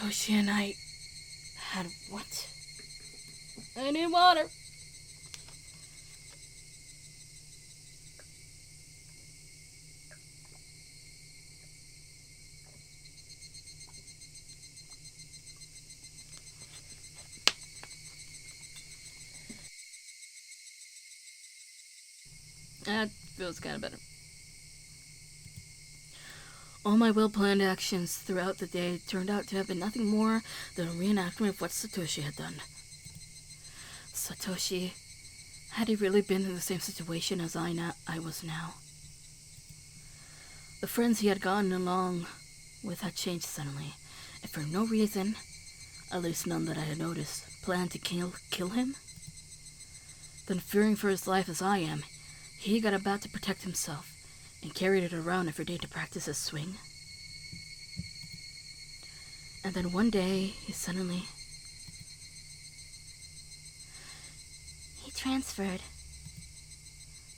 Satoshi and I had what? I need water. That feels kind of better. All my well-planned actions throughout the day turned out to have been nothing more than a reenactment of what Satoshi had done. Satoshi, had he really been in the same situation as I was now? The friends he had gotten along with had changed suddenly, and for no reason, at least none that I had noticed, planned to kill him? Then, fearing for his life as I am, he got a bat to protect himself and carried it around every day to practice his swing. And then one day, he transferred.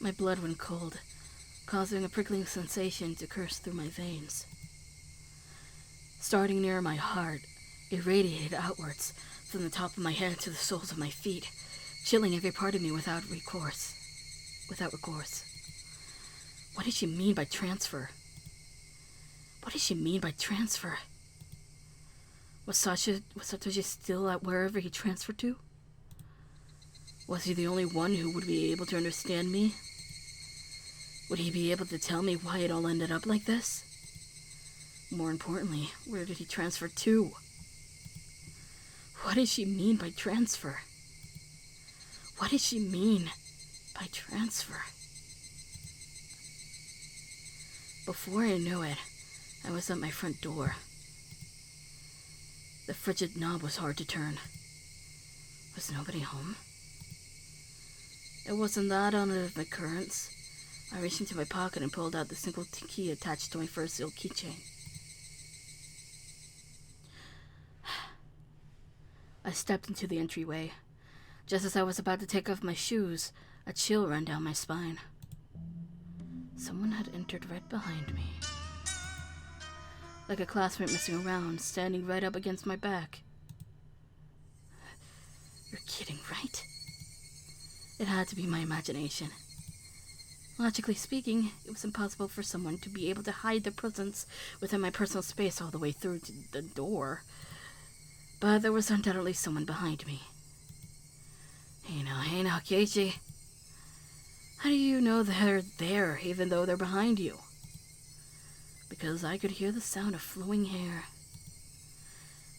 My blood went cold, causing a prickling sensation to course through my veins. Starting near my heart, it radiated outwards from the top of my head to the soles of my feet, chilling every part of me without recourse. What did she mean by transfer? What did she mean by transfer? Was Satoshi still at wherever he transferred to? Was he the only one who would be able to understand me? Would he be able to tell me why it all ended up like this? More importantly, where did he transfer to? What did she mean by transfer? What did she mean by transfer? Before I knew it, I was at my front door. The frigid knob was hard to turn. Was nobody home? It wasn't that out of my currents. I reached into my pocket and pulled out the single key attached to my first sealed keychain. I stepped into the entryway. Just as I was about to take off my shoes, a chill ran down my spine. Someone had entered right behind me. Like a classmate messing around, standing right up against my back. You're kidding, right? It had to be my imagination. Logically speaking, it was impossible for someone to be able to hide their presence within my personal space all the way through to the door. But there was undoubtedly someone behind me. Hey now, Keiichi. How do you know they're there, even though they're behind you? Because I could hear the sound of flowing hair.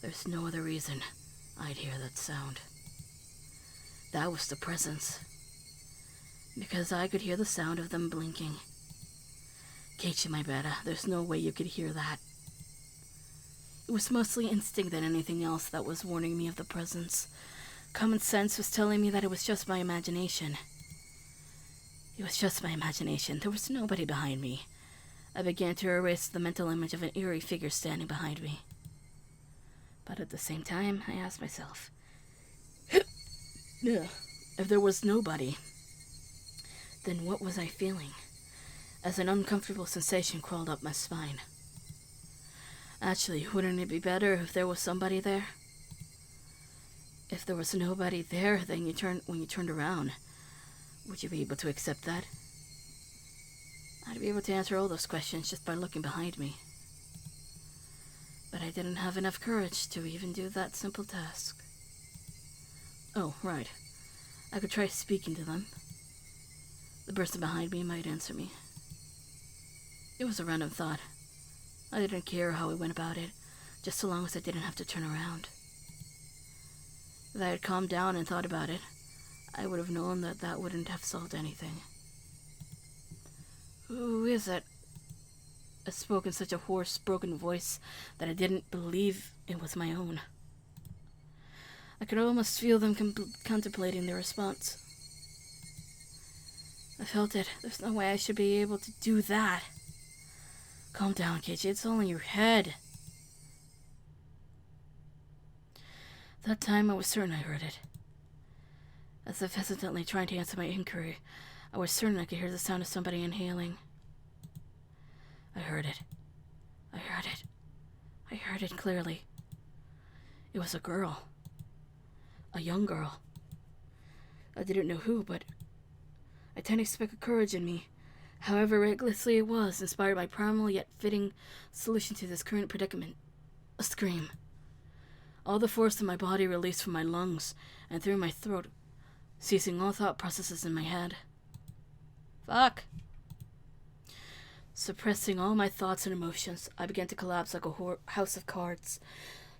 There's no other reason I'd hear that sound. That was the presence. Because I could hear the sound of them blinking. Keiichi, my beta, there's no way you could hear that. It was mostly instinct than anything else that was warning me of the presence. Common sense was telling me that it was just my imagination. It was just my imagination. There was nobody behind me. I began to erase the mental image of an eerie figure standing behind me. But at the same time, I asked myself, if there was nobody, then what was I feeling? As an uncomfortable sensation crawled up my spine. Actually, wouldn't it be better if there was somebody there? If there was nobody there, then when you turned around, would you be able to accept that? I'd be able to answer all those questions just by looking behind me. But I didn't have enough courage to even do that simple task. Oh, right. I could try speaking to them. The person behind me might answer me. It was a random thought. I didn't care how I went about it, just so long as I didn't have to turn around. If I had calmed down and thought about it, I would have known that wouldn't have solved anything. Who is it? I spoke in such a hoarse, broken voice that I didn't believe it was my own. I could almost feel them contemplating their response. I felt it. There's no way I should be able to do that. Calm down, Keiichi. It's all in your head. That time I was certain I heard it. As if hesitantly trying to answer my inquiry, I was certain I could hear the sound of somebody inhaling. I heard it. I heard it clearly. It was a girl. A young girl. I didn't know who, but I tend to expect courage in me. However recklessly it was, inspired by primal yet fitting solution to this current predicament. A scream. All the force of my body released from my lungs and through my throat, ceasing all thought processes in my head. Fuck. Suppressing all my thoughts and emotions, I began to collapse like a house of cards,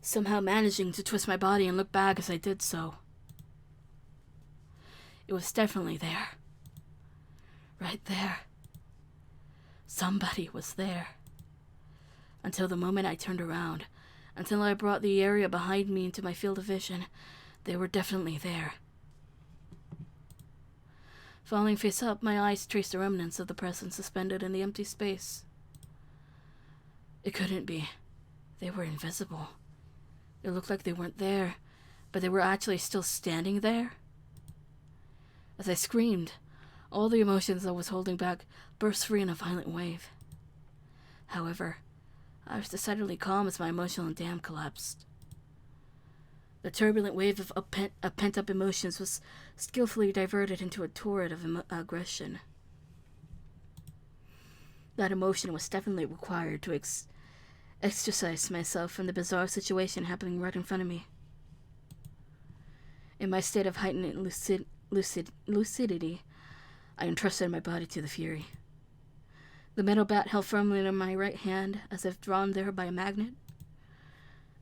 somehow managing to twist my body and look back as I did so. It was definitely there. Right there. Somebody was there. Until the moment I turned around, until I brought the area behind me into my field of vision, they were definitely there. Falling face up, my eyes traced the remnants of the presence suspended in the empty space. It couldn't be. They were invisible. It looked like they weren't there, but they were actually still standing there. As I screamed, all the emotions I was holding back burst free in a violent wave. However, I was decidedly calm as my emotional dam collapsed. The turbulent wave of pent-up emotions was skillfully diverted into a torrent of aggression. That emotion was definitely required to extricate myself from the bizarre situation happening right in front of me. In my state of heightened lucidity, I entrusted my body to the fury. The metal bat held firmly in my right hand, as if drawn there by a magnet.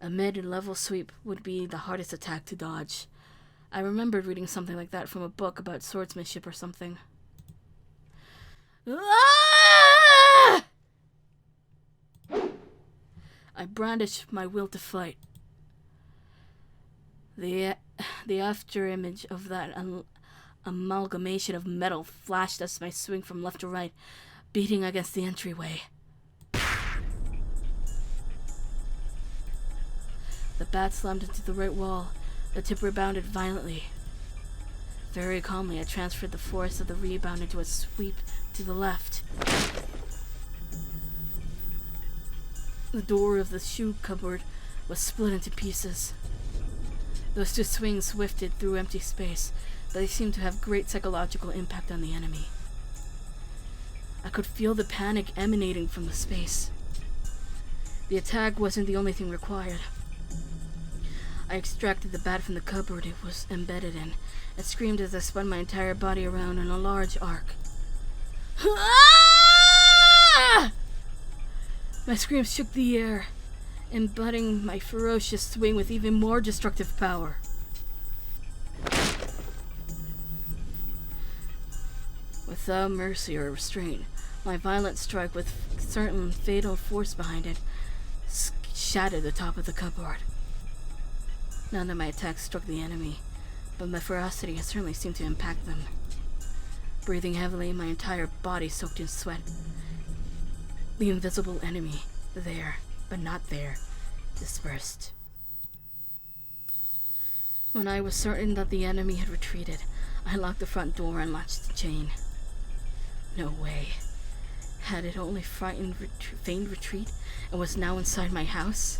A mid-level sweep would be the hardest attack to dodge. I remembered reading something like that from a book about swordsmanship or something. Ah! I brandished my will to fight. The after-image of that amalgamation of metal flashed as my swing from left to right, beating against the entryway. The bat slammed into the right wall. The tip rebounded violently. Very calmly, I transferred the force of the rebound into a sweep to the left. The door of the shoe cupboard was split into pieces. Those two swings swifted through empty space, but they seemed to have great psychological impact on the enemy. I could feel the panic emanating from the space. The attack wasn't the only thing required. I extracted the bat from the cupboard it was embedded in, and screamed as I spun my entire body around in a large arc. Ah! My screams shook the air, embodying my ferocious swing with even more destructive power. Without mercy or restraint, my violent strike with certain fatal force behind it shattered the top of the cupboard. None of my attacks struck the enemy, but my ferocity has certainly seemed to impact them. Breathing heavily, my entire body soaked in sweat. The invisible enemy, there, but not there, dispersed. When I was certain that the enemy had retreated, I locked the front door and latched the chain. No way. Had it only feigned retreat and was now inside my house?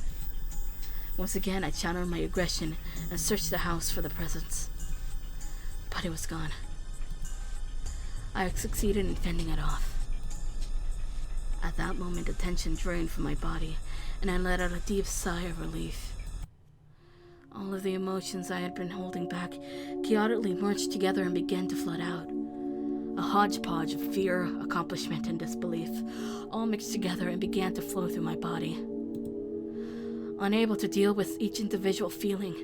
Once again, I channeled my aggression and searched the house for the presence. But it was gone. I had succeeded in fending it off. At that moment, the tension drained from my body, and I let out a deep sigh of relief. All of the emotions I had been holding back chaotically merged together and began to flood out. A hodgepodge of fear, accomplishment, and disbelief all mixed together and began to flow through my body. Unable to deal with each individual feeling,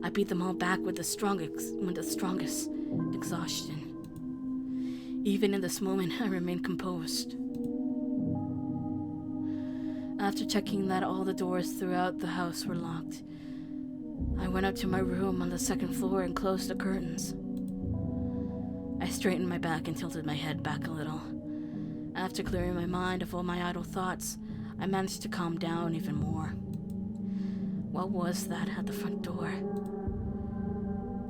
I beat them all back with the strongest exhaustion. Even in this moment, I remained composed. After checking that all the doors throughout the house were locked, I went up to my room on the second floor and closed the curtains. I straightened my back and tilted my head back a little. After clearing my mind of all my idle thoughts, I managed to calm down even more. What was that at the front door?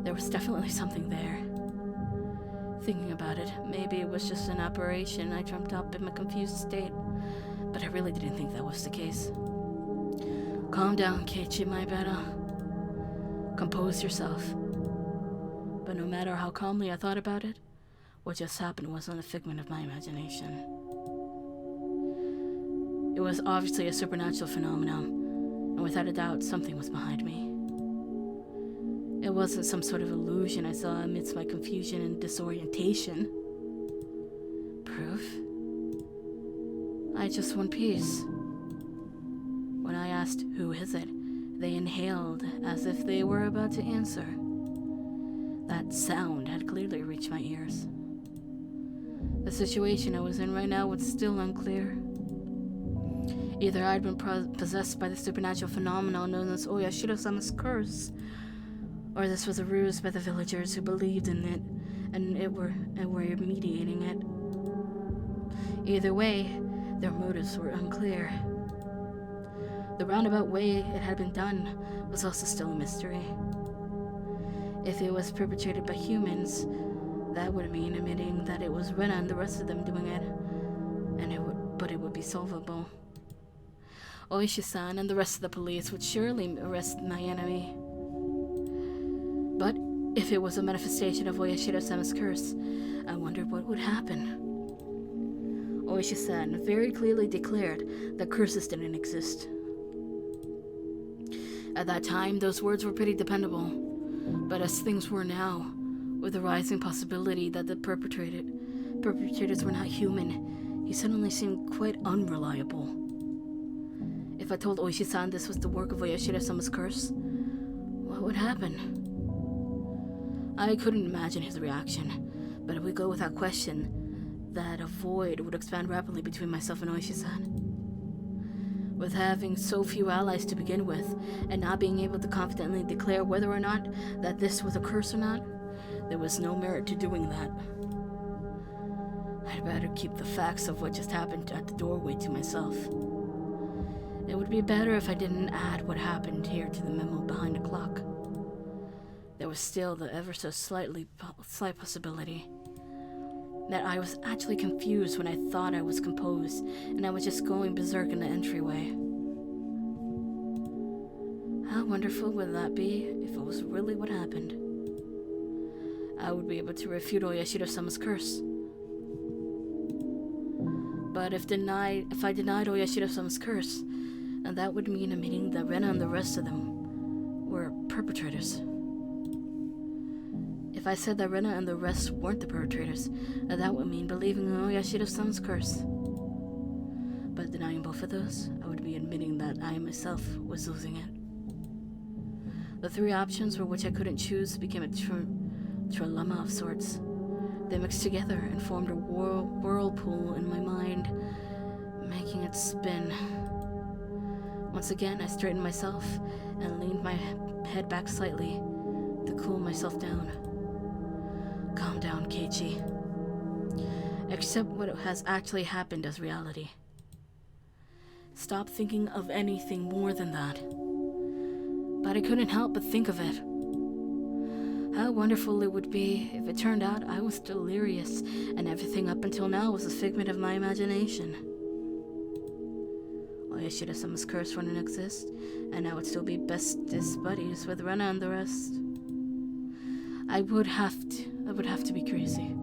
There was definitely something there. Thinking about it, maybe it was just an aberration I dreamt up in my confused state, but I really didn't think that was the case. Calm down, Keiichi, my beta. Compose yourself. But no matter how calmly I thought about it, what just happened wasn't a figment of my imagination. It was obviously a supernatural phenomenon, and without a doubt, something was behind me. It wasn't some sort of illusion I saw amidst my confusion and disorientation. Proof? I had just one piece. When I asked, "Who is it?" they inhaled as if they were about to answer. That sound had clearly reached my ears. The situation I was in right now was still unclear. Either I'd been possessed by the supernatural phenomenon known as Oyashiro-sama's curse, or this was a ruse by the villagers who believed in it and were mediating it. Either way, their motives were unclear. The roundabout way it had been done was also still a mystery. If it was perpetrated by humans, that would mean admitting that it was Rena and the rest of them doing it, but it would be solvable. Oishi-san and the rest of the police would surely arrest my enemy. But if it was a manifestation of Oyashiro-sama's curse, I wondered what would happen. Oishi-san very clearly declared that curses didn't exist. At that time, those words were pretty dependable, but as things were now, with the rising possibility that the perpetrators were not human, he suddenly seemed quite unreliable. If I told Oishi-san this was the work of Oyashiro-sama's curse, what would happen? I couldn't imagine his reaction, but it would go without question that a void would expand rapidly between myself and Oishi-san. With having so few allies to begin with, and not being able to confidently declare whether or not that this was a curse or not, there was no merit to doing that. I'd better keep the facts of what just happened at the doorway to myself. It would be better if I didn't add what happened here to the memo behind the clock. There was still the ever so slight possibility that I was actually confused when I thought I was composed, and I was just going berserk in the entryway. How wonderful would that be if it was really what happened? I would be able to refute Oyashiro-sama's curse. But if I denied Oyashiro-sama's curse, and that would mean admitting that Rena and the rest of them were perpetrators. If I said that Rena and the rest weren't the perpetrators, that would mean believing in Oyashiro-sama's curse. But denying both of those, I would be admitting that I myself was losing it. The three options for which I couldn't choose became a trilemma of sorts. They mixed together and formed a whirlpool in my mind, making it spin. Once again, I straightened myself and leaned my head back slightly to cool myself down. Calm down, Keiichi. Accept what has actually happened as reality. Stop thinking of anything more than that. But I couldn't help but think of it. How wonderful it would be if it turned out I was delirious and everything up until now was a figment of my imagination. Oyashiro-sama's curse wouldn't exist, and I would still be bestest buddies with Rena and the rest. I would have to be crazy.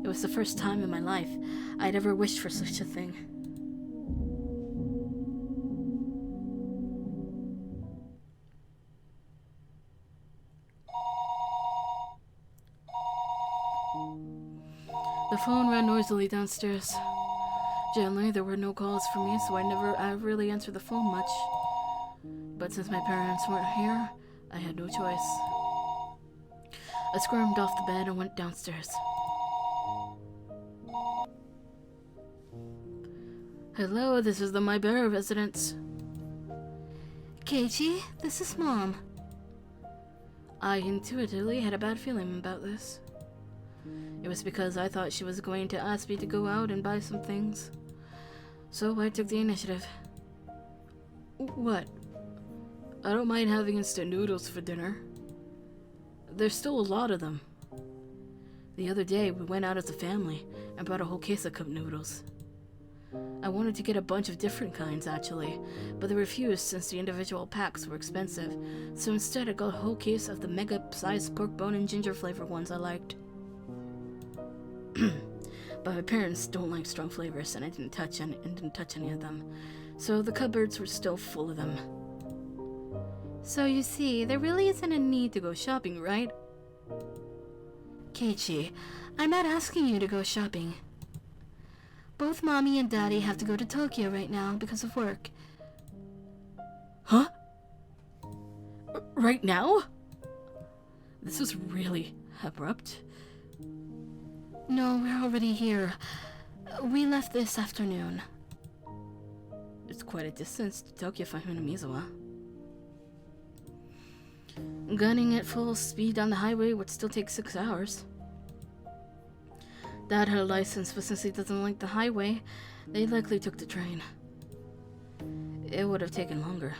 It was the first time in my life I'd ever wished for such a thing. The phone rang noisily downstairs. Generally, there were no calls for me, so I really answered the phone much. But since my parents weren't here, I had no choice. I squirmed off the bed and went downstairs. Hello, this is the Maibara residence. Keiichi, this is Mom. I intuitively had a bad feeling about this. It was because I thought she was going to ask me to go out and buy some things. So I took the initiative. What? I don't mind having instant noodles for dinner. There's still a lot of them. The other day, we went out as a family and brought a whole case of cup noodles. I wanted to get a bunch of different kinds, actually, but they refused since the individual packs were expensive, so instead I got a whole case of the mega-sized pork bone and ginger flavor ones I liked. But my parents don't like strong flavors, and I didn't touch any of them, so the cupboards were still full of them. So you see, there really isn't a need to go shopping, right? Keiichi, I'm not asking you to go shopping. Both Mommy and Daddy have to go to Tokyo right now because of work. Huh? Right now? This was really abrupt. No, we're already here. We left this afternoon. It's quite a distance to Tokyo from Hinamizawa. Gunning at full speed on the highway would still take 6 hours. Dad had a license, but since he doesn't like the highway, they likely took the train. It would have taken longer.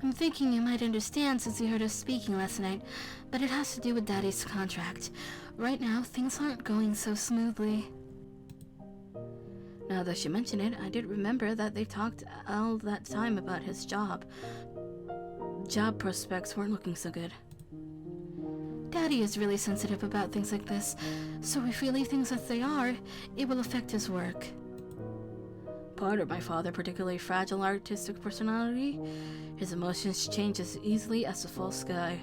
I'm thinking you might understand since you heard us speaking last night, but it has to do with Daddy's contract. Right now, things aren't going so smoothly. Now that you mention it, I did remember that they talked all that time about his job. Job prospects weren't looking so good. Daddy is really sensitive about things like this, so if we leave things as they are, it will affect his work. Part of my father, particularly fragile artistic personality, his emotions change as easily as the fall sky.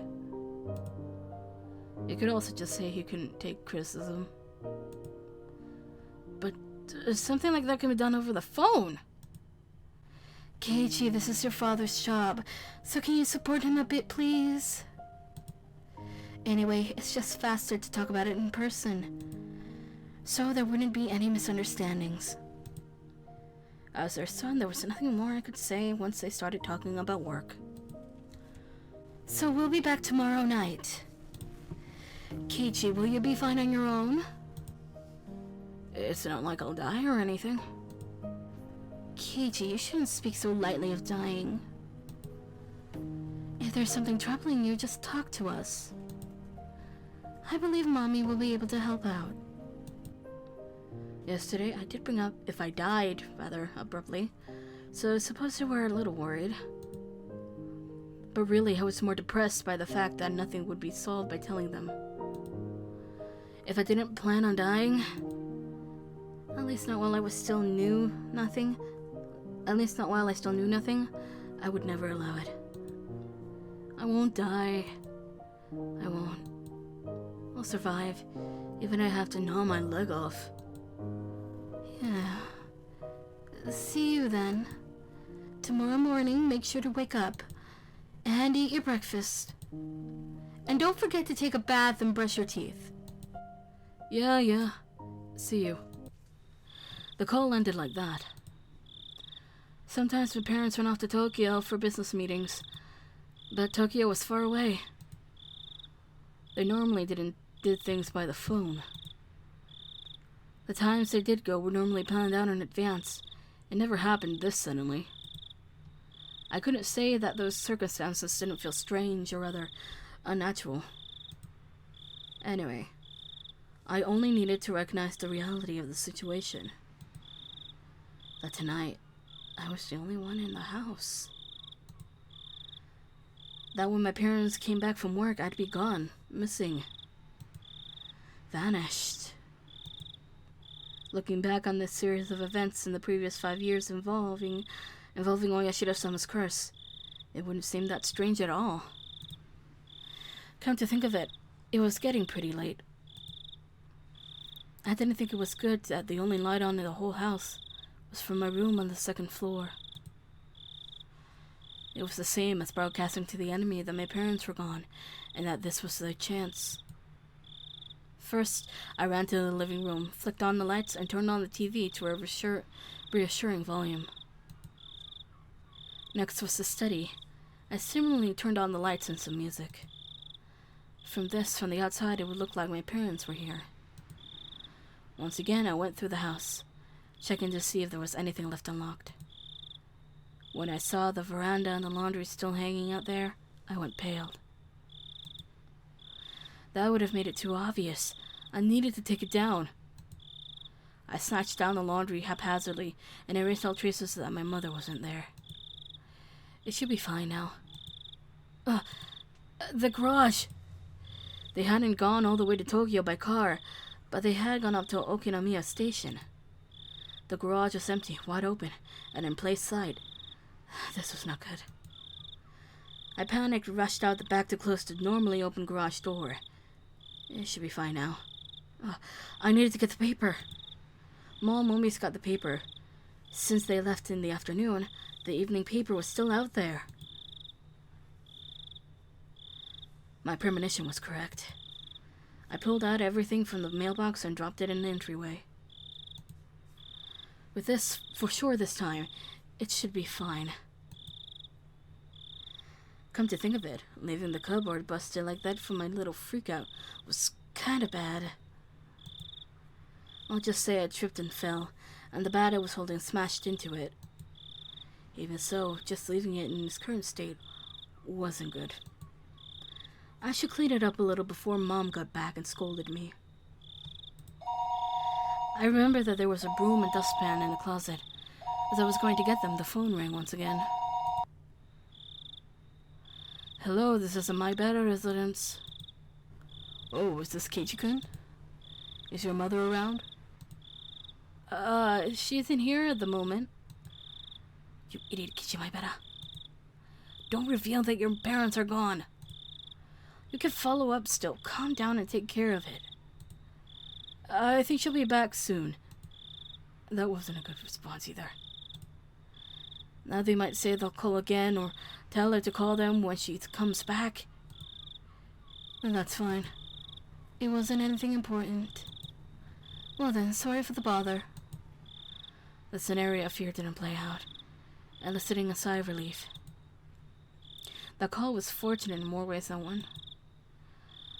You could also just say he couldn't take criticism. But something like that can be done over the phone. Keiichi, this is your father's job, so can you support him a bit, please? Anyway, it's just faster to talk about it in person, so there wouldn't be any misunderstandings. As their son, there was nothing more I could say once they started talking about work. So we'll be back tomorrow night. Keiichi, will you be fine on your own? It's not like I'll die or anything. Keiichi, you shouldn't speak so lightly of dying. If there's something troubling you, just talk to us. I believe Mommy will be able to help out. Yesterday, I did bring up if I died, rather abruptly, so I suppose they were a little worried. But really, I was more depressed by the fact that nothing would be solved by telling them. If I didn't plan on dying, at least not while I still knew nothing, I would never allow it. I won't die. I won't. I'll survive, even if I have to gnaw my leg off. Yeah. See you then. Tomorrow morning, make sure to wake up and eat your breakfast. And don't forget to take a bath and brush your teeth. Yeah. See you. The call ended like that. Sometimes my parents went off to Tokyo for business meetings, but Tokyo was far away. They normally did things by the phone. The times they did go were normally planned out in advance. It never happened this suddenly. I couldn't say that those circumstances didn't feel strange or rather unnatural. Anyway, I only needed to recognize the reality of the situation. That tonight, I was the only one in the house. That when my parents came back from work, I'd be gone, missing, vanished. Looking back on this series of events in the previous 5 years involving Oyashiro-sama's curse, it wouldn't seem that strange at all. Come to think of it, it was getting pretty late. I didn't think it was good that the only light on in the whole house was from my room on the 2nd floor. It was the same as broadcasting to the enemy that my parents were gone, and that this was their chance. First, I ran to the living room, flicked on the lights, and turned on the TV to a reassuring volume. Next was the study. I similarly turned on the lights and some music. From the outside, it would look like my parents were here. Once again, I went through the house, checking to see if there was anything left unlocked. When I saw the veranda and the laundry still hanging out there, I went pale. That would have made it too obvious. I needed to take it down. I snatched down the laundry haphazardly and erased all traces that my mother wasn't there. It should be fine now. The garage! They hadn't gone all the way to Tokyo by car, but they had gone up to Okinomiya Station. The garage was empty, wide open, and in plain sight. This was not good. I panicked, rushed out the back to close the normally open garage door. It should be fine now. I needed to get the paper. Mom always got the paper. Since they left in the afternoon, the evening paper was still out there. My premonition was correct. I pulled out everything from the mailbox and dropped it in the entryway. With this, for sure this time, it should be fine. Come to think of it, leaving the cupboard busted like that for my little freakout was kinda bad. I'll just say I tripped and fell, and the bat I was holding smashed into it. Even so, just leaving it in its current state wasn't good. I should clean it up a little before Mom got back and scolded me. I remember that there was a broom and dustpan in the closet. As I was going to get them, the phone rang once again. Hello, this is a My Better residence. Oh, is this Keiichi-kun? Is your mother around? She isn't here at the moment. You idiot, Keiichi Maibara. Don't reveal that your parents are gone. You can follow up still. Calm down and take care of it. I think she'll be back soon. That wasn't a good response either. Now they might say they'll call again or tell her to call them when she comes back. And that's fine. It wasn't anything important. Well then, sorry for the bother. The scenario I feared didn't play out, eliciting a sigh of relief. That call was fortunate in more ways than one.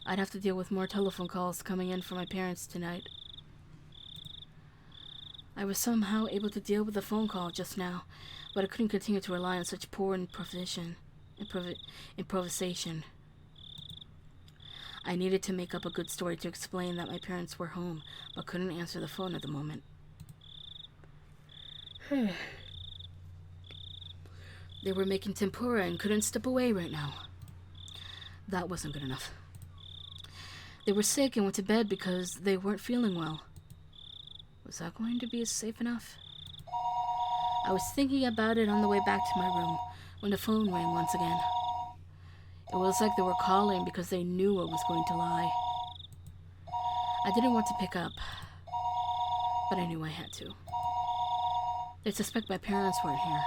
I'd have to deal with more telephone calls coming in from my parents tonight. I was somehow able to deal with the phone call just now, but I couldn't continue to rely on such poor improvisation. I needed to make up a good story to explain that my parents were home, but couldn't answer the phone at the moment. They were making tempura and couldn't step away right now. That wasn't good enough. They were sick and went to bed because they weren't feeling well. Was that going to be safe enough? I was thinking about it on the way back to my room when the phone rang once again. It was like they were calling because they knew I was going to lie. I didn't want to pick up, but I knew I had to. They suspect my parents weren't here.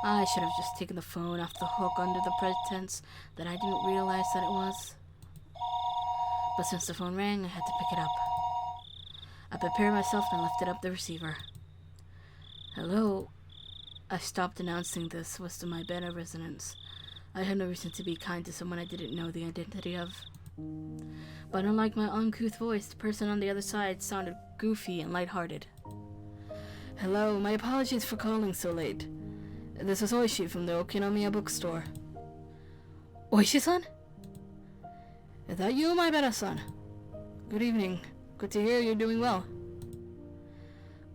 I should have just taken the phone off the hook under the pretense that I didn't realize that it was. But since the phone rang, I had to pick it up. I prepared myself and lifted up the receiver. Hello. I stopped announcing this was to my better residence. I had no reason to be kind to someone I didn't know the identity of. But unlike my uncouth voice, the person on the other side sounded goofy and lighthearted. Hello, my apologies for calling so late. This is Oishi from the Okinomiya bookstore. Oishi-san? Is that you, my better son? Good evening. Good to hear you're doing well.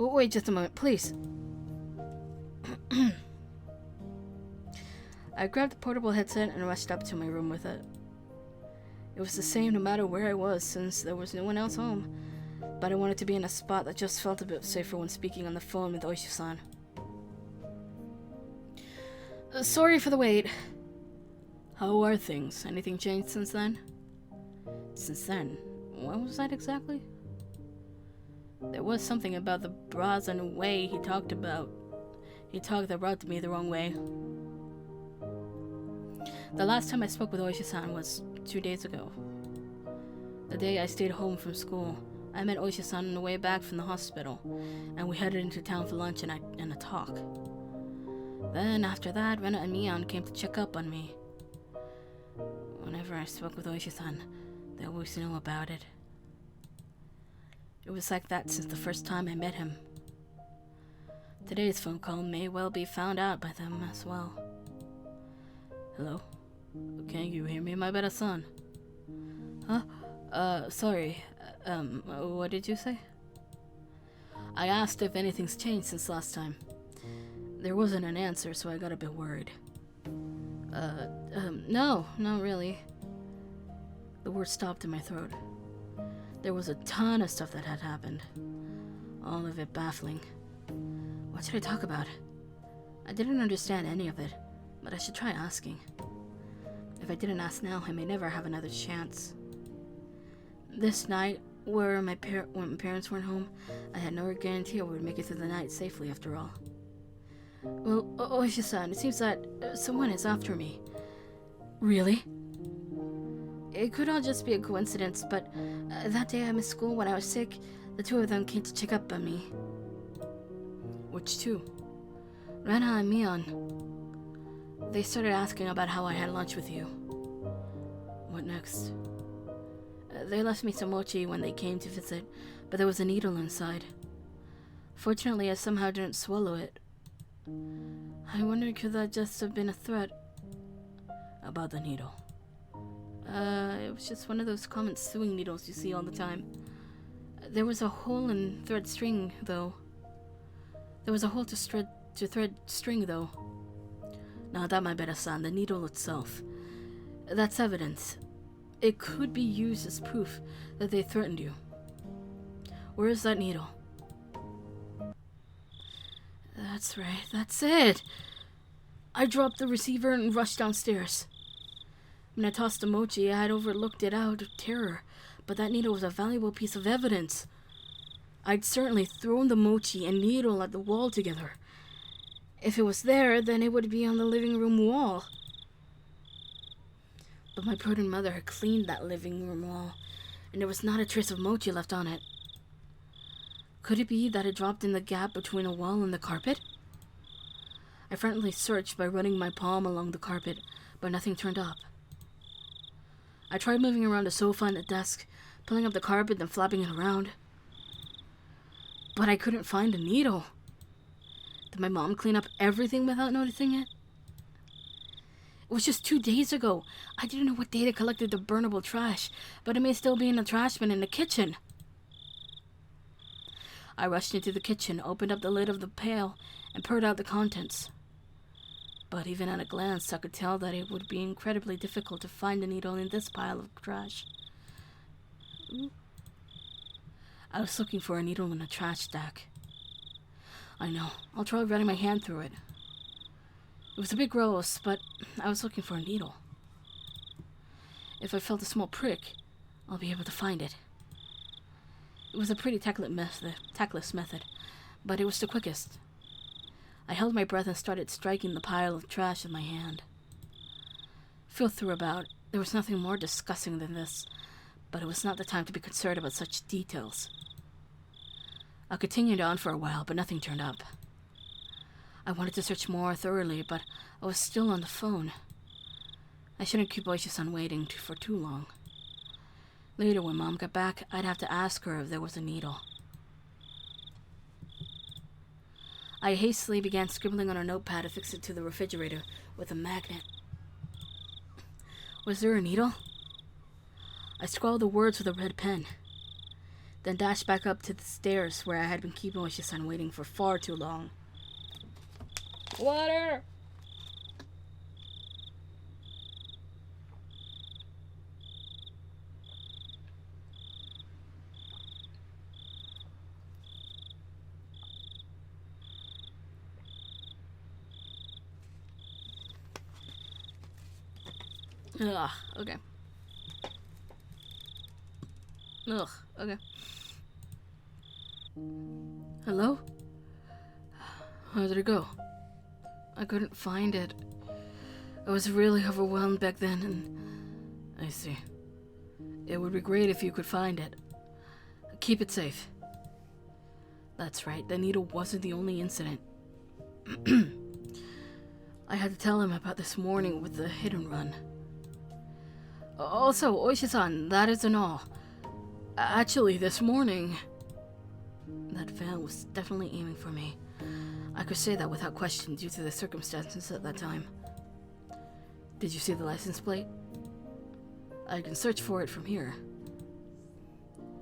Oh, wait just a moment, please. I grabbed the portable headset and rushed up to my room with it. It was the same no matter where I was, since there was no one else home. But I wanted to be in a spot that just felt a bit safer when speaking on the phone with Oishi-san. Sorry for the wait. How are things? Anything changed since then? Since then? When was that exactly? There was something about the brazen way he talked that rubbed me the wrong way. The last time I spoke with Oishi-san was 2 days ago. The day I stayed home from school, I met Oishi-san on the way back from the hospital, and we headed into town for lunch and a talk. Then, after that, Rena and Mion came to check up on me. Whenever I spoke with Oishi-san, they always knew about it. It was like that since the first time I met him. Today's phone call may well be found out by them as well. Hello? Can you hear me, my better son? Huh? Sorry. What did you say? I asked if anything's changed since last time. There wasn't an answer, so I got a bit worried. No, not really. The words stopped in my throat. There was a ton of stuff that had happened. All of it baffling. What should I talk about? I didn't understand any of it, but I should try asking. If I didn't ask now, I may never have another chance. This night, when my parents weren't home, I had no guarantee I would make it through the night safely after all. Well, Oishi-san, it seems that someone is after me. Really? It could all just be a coincidence, but that day I missed school when I was sick, the two of them came to check up on me. Which two? Rena and Mion. They started asking about how I had lunch with you. What next? They left me some mochi when they came to visit, but there was a needle inside. Fortunately, I somehow didn't swallow it. I wondered, could that just have been a threat? About the needle. It was just one of those common sewing needles you see all the time. There was a hole in thread string, though. There was a hole to thread string, though. Now that might be San, the needle itself. That's evidence. It could be used as proof that they threatened you. Where is that needle? That's right, that's it! I dropped the receiver and rushed downstairs. When I tossed the mochi, I had overlooked it out of terror, but that needle was a valuable piece of evidence. I'd certainly thrown the mochi and needle at the wall together. If it was there, then it would be on the living room wall. But my prudent mother had cleaned that living room wall, and there was not a trace of mochi left on it. Could it be that it dropped in the gap between a wall and the carpet? I frantically searched by running my palm along the carpet, but nothing turned up. I tried moving around the sofa and the desk, pulling up the carpet and flapping it around. But I couldn't find a needle. Did my mom clean up everything without noticing it? It was just 2 days ago. I didn't know what day they collected the burnable trash, but it may still be in the trash bin in the kitchen. I rushed into the kitchen, opened up the lid of the pail, and poured out the contents. But even at a glance, I could tell that it would be incredibly difficult to find a needle in this pile of trash. Ooh. I was looking for a needle in a trash stack. I know, I'll try running my hand through it. It was a bit gross, but I was looking for a needle. If I felt a small prick, I'll be able to find it. It was a pretty tactless method, but it was the quickest. I held my breath and started striking the pile of trash with my hand. Feel through about, there was nothing more disgusting than this, but it was not the time to be concerned about such details. I continued on for a while, but nothing turned up. I wanted to search more thoroughly, but I was still on the phone. I shouldn't keep Oishi-san waiting for too long. Later, when Mom got back, I'd have to ask her if there was a needle. I hastily began scribbling on a notepad affixed to the refrigerator with a magnet. Was there a needle? I scrawled the words with a red pen, then dashed back up to the stairs where I had been keeping Oishi-san waiting for far too long. Water! Ugh, okay. Ugh, okay. Hello? How did it go? I couldn't find it. I was really overwhelmed back then, and... I see. It would be great if you could find it. Keep it safe. That's right, the needle wasn't the only incident. I had to tell him about this morning with the hit and run. Also, Oishi-san, that isn't all. Actually, this morning... That veil was definitely aiming for me. I could say that without question due to the circumstances at that time. Did you see the license plate? I can search for it from here.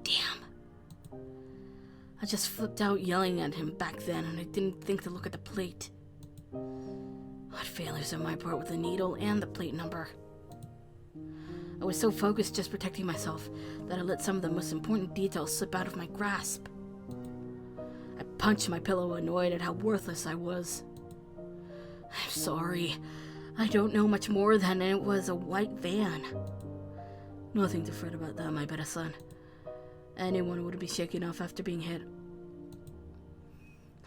Damn. I just flipped out yelling at him back then, and I didn't think to look at the plate. What failures on my part with the needle and the plate number. I was so focused just protecting myself that I let some of the most important details slip out of my grasp. I punched my pillow, annoyed at how worthless I was. I'm sorry. I don't know much more than it was a white van. Nothing to fret about that, my better son. Anyone would be shaken off after being hit.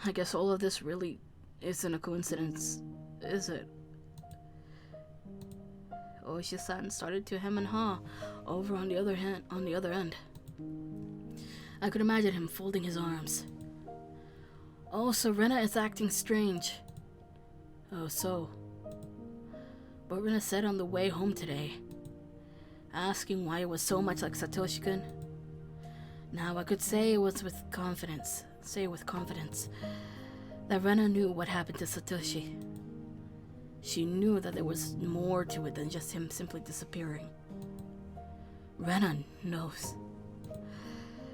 I guess all of this really isn't a coincidence, is it? Oishi-san started to hem and haw over on the other end. I could imagine him folding his arms. Oh, so Rena is acting strange. Oh, so. But Rena said on the way home today, asking why it was so much like Satoshi-kun. Now I could say it was with confidence, that Rena knew what happened to Satoshi. She knew that there was more to it than just him simply disappearing. Rena knows.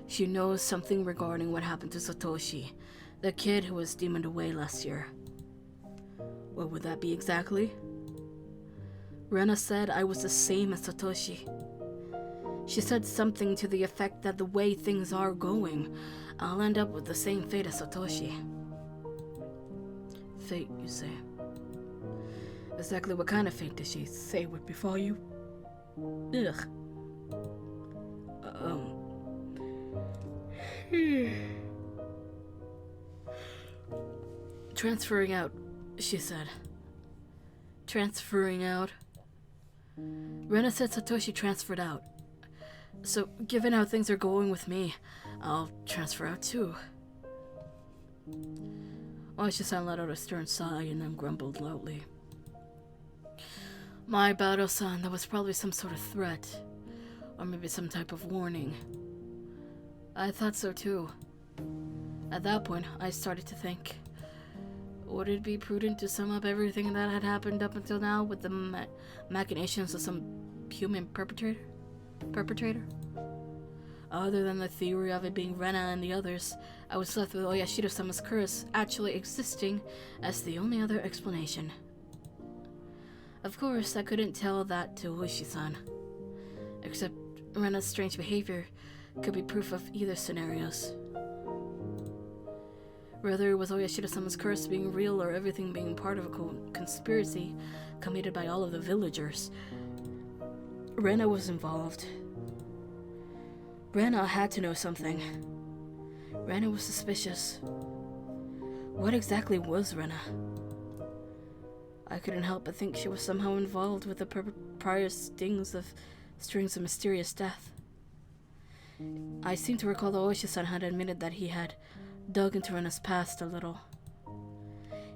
She knows something regarding what happened to Satoshi, the kid who was demoned away last year. What would that be exactly? Rena said I was the same as Satoshi. She said something to the effect that the way things are going, I'll end up with the same fate as Satoshi. Fate, you say? Exactly what kind of fate did she say would befall you? Ugh. Transferring out, she said. Transferring out? Rena said Satoshi transferred out. So, given how things are going with me, I'll transfer out too. Oishi-san let out a stern sigh and then grumbled loudly. My Battle-san, that was probably some sort of threat. Or maybe some type of warning. I thought so too. At that point, I started to think, would it be prudent to sum up everything that had happened up until now with the machinations of some human perpetrator? Other than the theory of it being Rena and the others, I was left with Oyashiro-sama's curse actually existing as the only other explanation. Of course, I couldn't tell that to Oishi-san. Except Rena's strange behavior could be proof of either scenarios. Whether it was Oyashiro-sama's curse being real or everything being part of a conspiracy committed by all of the villagers, Rena was involved. Rena had to know something. Rena was suspicious. What exactly was Rena? I couldn't help but think she was somehow involved with the prior strings of mysterious death. I seem to recall that Oishi-san had admitted that he had dug into Rena's past a little.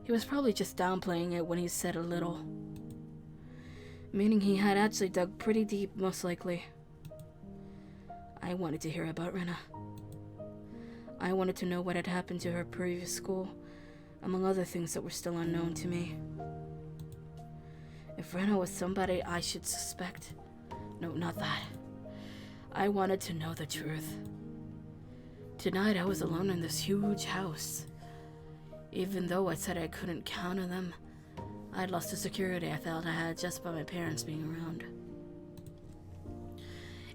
He was probably just downplaying it when he said a little. Meaning he had actually dug pretty deep, most likely. I wanted to hear about Rena. I wanted to know what had happened to her previous school, among other things that were still unknown to me. If Rena was somebody I should suspect, no, not that. I wanted to know the truth. Tonight I was alone in this huge house. Even though I said I couldn't count on them, I'd lost the security I felt I had just by my parents being around.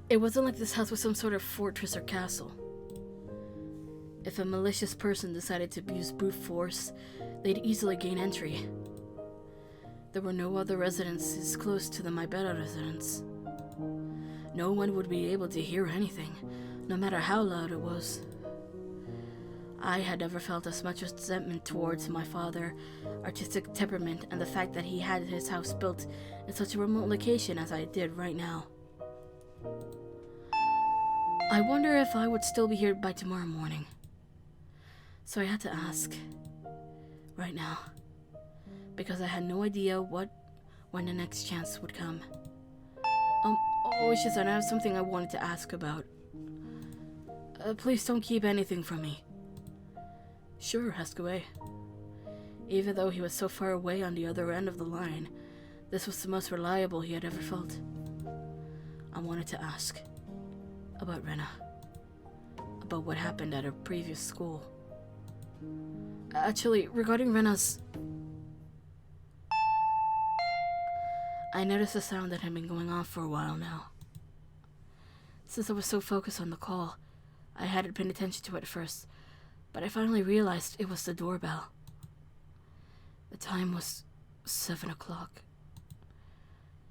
It wasn't like this house was some sort of fortress or castle. If a malicious person decided to use brute force, they'd easily gain entry. There were no other residences close to the Maibera residence. No one would be able to hear anything, no matter how loud it was. I had never felt as much resentment towards my father's artistic temperament and the fact that he had his house built in such a remote location as I did right now. I wonder if I would still be here by tomorrow morning. So I had to ask. Right now. Because I had no idea when the next chance would come. Oishi-san, I have something I wanted to ask about. Please don't keep anything from me. Sure, ask away. Even though he was so far away on the other end of the line, this was the most reliable he had ever felt. I wanted to ask. About Rena. about what happened at her previous school. Actually, regarding Rena's... I noticed a sound that had been going on for a while now. Since I was so focused on the call, I hadn't paid attention to it at first, but I finally realized it was the doorbell. The time was 7 o'clock.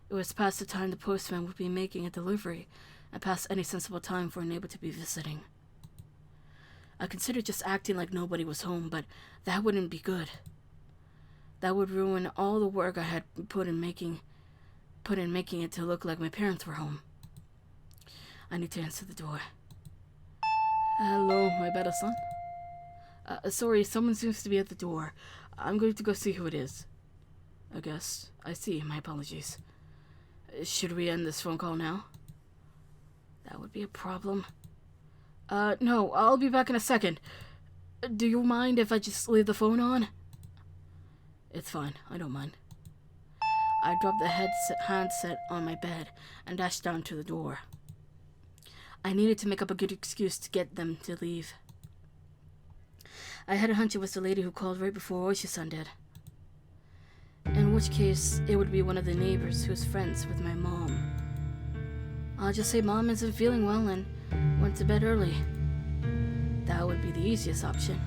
It was past the time the postman would be making a delivery, and past any sensible time for a neighbor to be visiting. I considered just acting like nobody was home, but that wouldn't be good. That would ruin all the work I had put in making it to look like my parents were home. I need to answer the door. Hello, my better son. Sorry, someone seems to be at the door. I'm going to go see who it is. I guess. I see. My apologies. Should we end this phone call now? That would be a problem. No, I'll be back in a second. Do you mind if I just leave the phone on? It's fine. I don't mind. I dropped the handset on my bed and dashed down to the door. I needed to make up a good excuse to get them to leave. I had a hunch it was the lady who called right before Oishi-san did. In which case, it would be one of the neighbors who's friends with my mom. I'll just say Mom isn't feeling well and went to bed early. That would be the easiest option.